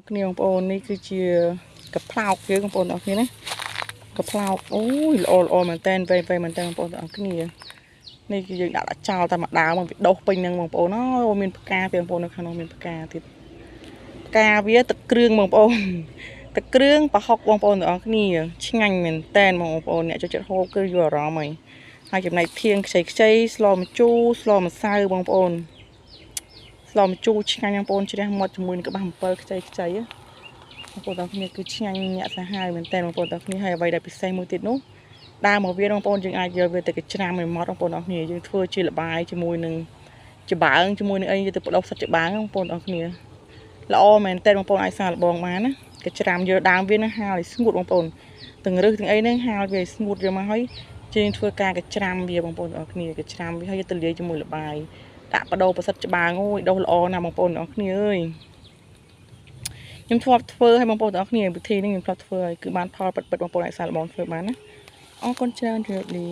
គ្នាបងប្អូននេះគឺជាកាផ្លោកយើងបងប្អូនអរគ្នាណាកាផ្លោកអូយល្អមែនតែនវែងមែនតែនបងប្អូនអរគ្នានេះគឺយើងដាក់ចោលតែម្ដងមកវាដុះពេញហ្នឹងបងប្អូនអូមានផ្កាទៀតបងប្អូននៅខាងនោះមានផ្កាទៀតផ្កាវាទឹកគ្រឿងបងប្អូនទឹកគ្រឿងប្រហុកបងប្អូនអរគ្នាឆ្ងាញ់មែនតែនបងប្អូនអ្នកចូលចិត្តហូបគឺយល់អារម្មណ៍ហើយចំណែកធៀងខ្ចីស្លម្ជូរស្លម្សៅបងប្អូនស្លម្ជូរឆ្ងាញ់បងប្អូនជ្រះមាត់ជាមួយនឹងក្បាស់អំពិលខ្ចីបងប្អូនទាំងគ្នាគឺឆ្ងាញ់ញាក់សាហាវមែនតើបងប្អូនទាំងគ្នាហើយអ្វីដែលពិសេសមួយទៀតនោះដើមមកវាបងប្អូនយើងអាចយកវាទៅកច្រាំឲ្យម៉ត់បងប្អូនទាំងគ្នាយើងធ្វើជាលបាយជាមួយនឹងច្បើងជាមួយនឹងអីទៅបដោះសាច់ច្បើងបងប្អូនទាំងគ្នាល្អមែនតើបងប្អូនអាចសាកល្បងបានណាកច្រាំយកដើមវានឹងហាលឲ្យស្ងួតបងប្អូនទាំងរឹសទាំងអីហ្នឹងហាលវាឲ្យស្ងួតយកមកហើយយើងធ្វើការកច្រាំវាបងប្អូនទាំងគ្នាកច្រាំវាហើយទៅលាយជាមួយលបាយដាក់បដោះប្រសិទ្ធច្បើងអូយដុះល្អណាស់បងប្អូនទាំងគ្នាអើយខ្ញុំធ្លាប់ធ្វើឲ្យបងប្អូនទាំងអស់គ្នាវិធីនេះខ្ញុំធ្លាប់ធ្វើឲ្យគឺបានផលពិតបងប្អូនអាចសាកល្បងធ្វើបានណាអរគុណច្រើនជម្រាបលា